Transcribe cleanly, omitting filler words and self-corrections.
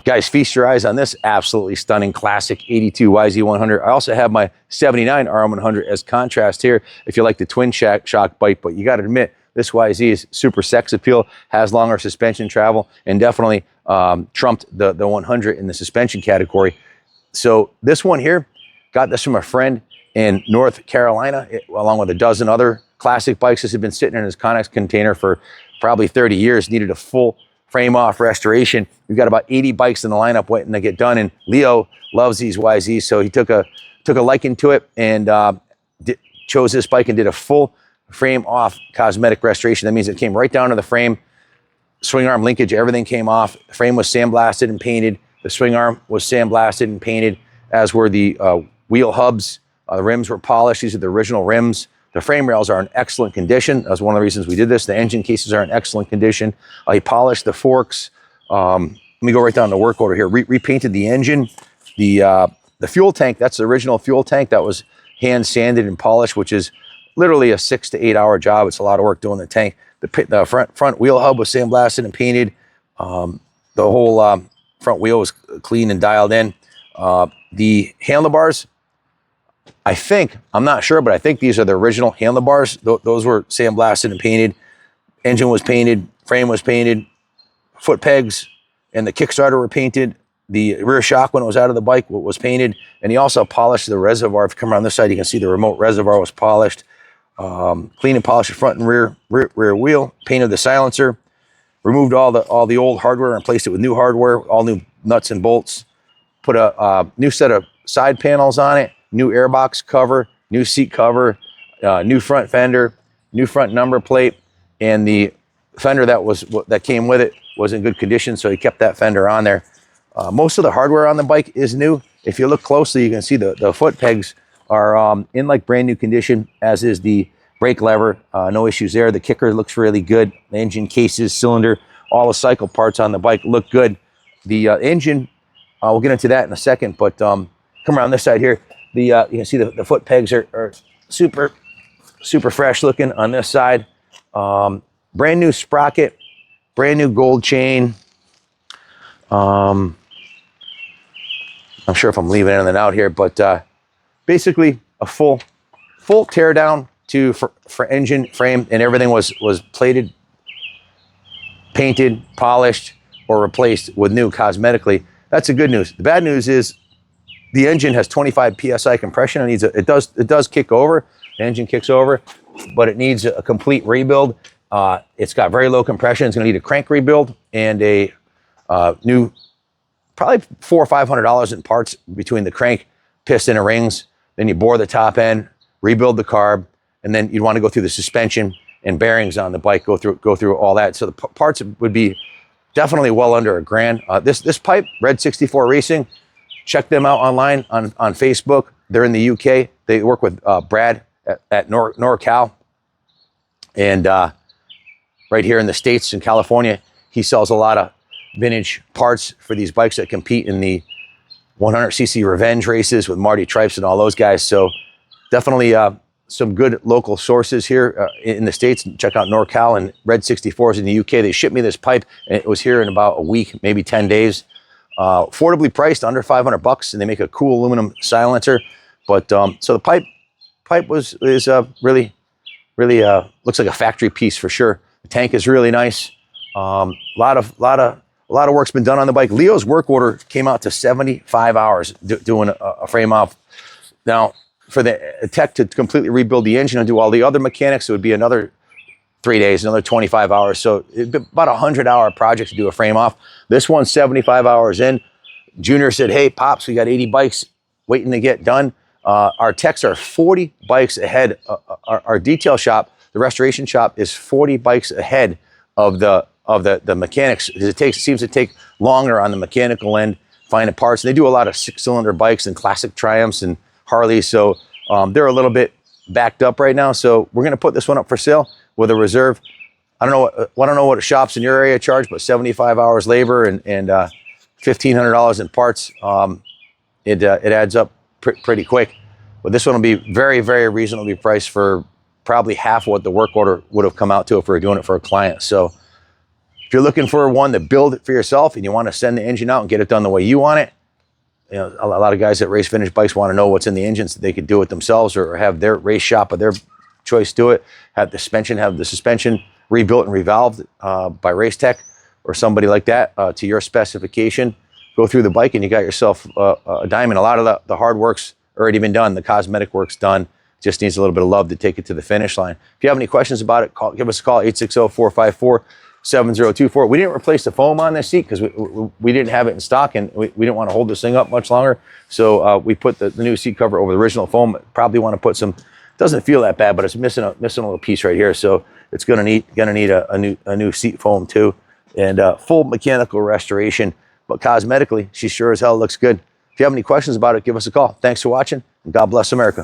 Guys, feast your eyes on this absolutely stunning classic 82 YZ100. I also have my 79 RM100 as contrast here if you like the twin shock bike, but you got to admit, this YZ is super sex appeal, has longer suspension travel, and definitely trumped the 100 in the suspension category. So this one here, got this from a friend in North Carolina, along with a dozen other classic bikes. This had been sitting in his Connex container for probably 30 years, needed a full frame off restoration. We've got about 80 bikes in the lineup waiting to get done, and Leo loves these YZs, so he took a liking to it and chose this bike and did a full frame off cosmetic restoration. That means it came right down to the frame, swing arm linkage, everything came off. The frame was sandblasted and painted. The swing arm was sandblasted and painted, as were the wheel hubs. The rims were polished. These are the original rims. The frame rails are in excellent condition. That's one of the reasons we did this. The engine cases are in excellent condition. He polished the forks. Let me go right down to work order here. Repainted the engine. The fuel tank, that's the original fuel tank that was hand sanded and polished, which is literally a 6 to 8 hour job. It's a lot of work doing the tank. The front wheel hub was sandblasted and painted. The whole front wheel was clean and dialed in. The handlebars, I'm not sure, but I think these are the original handlebars. Those were sandblasted and painted. Engine was painted, frame was painted, foot pegs and the Kickstarter were painted. The rear shock, when it was out of the bike, was painted. And he also polished the reservoir. If you come around this side, you can see the remote reservoir was polished. Clean and polished the front and rear wheel, painted the silencer, removed all the old hardware and replaced it with new hardware, all new nuts and bolts, put a new set of side panels on it, new airbox cover, new seat cover, new front fender, new front number plate, and the fender that came with it was in good condition, so he kept that fender on there. Most of the hardware on the bike is new. If you look closely, you can see the foot pegs are in like brand new condition, as is the brake lever. No issues there. The kicker looks really good. The engine cases, cylinder, all the cycle parts on the bike look good. The engine, we'll get into that in a second, but come around this side here. You can see the foot pegs are super fresh looking on this side. Brand new sprocket, brand new gold chain. I'm sure if I'm leaving anything out here, but basically a full tear down for engine, frame, and everything was plated, painted, polished, or replaced with new cosmetically. That's the good news. The bad news is the engine has 25 PSI compression. It does kick over. The engine kicks over, but it needs a complete rebuild. It's got very low compression. It's going to need a crank rebuild and a new, probably $400 or $500 in parts between the crank, piston, and rings. Then you bore the top end, rebuild the carb, and then you'd want to go through the suspension and bearings on the bike. Go through all that. So the parts would be definitely well under $1,000. This pipe, Red 64 Racing, check them out online on Facebook. They're in the UK. They work with Brad at NorCal, and right here in the States, in California, he sells a lot of vintage parts for these bikes that compete in the 100cc revenge races with Marty Tripes and all those guys. So definitely some good local sources here in the States. Check out NorCal and Red 64s in the UK. They shipped me this pipe, and it was here in about a week, maybe 10 days. Affordably priced, under $500, and they make a cool aluminum silencer. But so the pipe is really looks like a factory piece for sure. The tank is really nice. A lot of work's been done on the bike. Leo's work order came out to 75 hours doing a frame off. Now, for the tech to completely rebuild the engine and do all the other mechanics, it would be another 3 days, another 25 hours. So it'd be about a 100-hour project to do a frame off. This one's 75 hours in. Junior said, "Hey, Pops, we got 80 bikes waiting to get done." Our techs are 40 bikes ahead. Our detail shop, the restoration shop, is 40 bikes ahead of the mechanics. It seems to take longer on the mechanical end, finding parts. And they do a lot of 6-cylinder bikes and classic Triumphs and Harleys. So they're a little bit backed up right now. So we're going to put this one up for sale with a reserve. I don't know what shops in your area charge, but 75 hours labor and $1,500 in parts. It adds up pretty quick. But this one will be very, very reasonably priced for probably half what the work order would have come out to if we were doing it for a client. So If you're looking for one to build it for yourself and you want to send the engine out and get it done the way you want it, you know, a lot of guys that race vintage bikes want to know what's in the engine so they could do it themselves or have their race shop of their choice do it. Have the suspension rebuilt and revalved by Race Tech or somebody like that to your specification. Go through the bike and you got yourself a diamond. A lot of the hard work's already been done. The cosmetic work's done. Just needs a little bit of love to take it to the finish line. If you have any questions about it, give us a call, 860-454-7024. We didn't replace the foam on this seat because we didn't have it in stock and we didn't want to hold this thing up much longer. So we put the new seat cover over the original foam. Probably want to put some, doesn't feel that bad, but it's missing a little piece right here. So it's gonna need a new seat foam too, and full mechanical restoration. But cosmetically, she sure as hell looks good. If you have any questions about it, give us a call. Thanks for watching, and God bless America.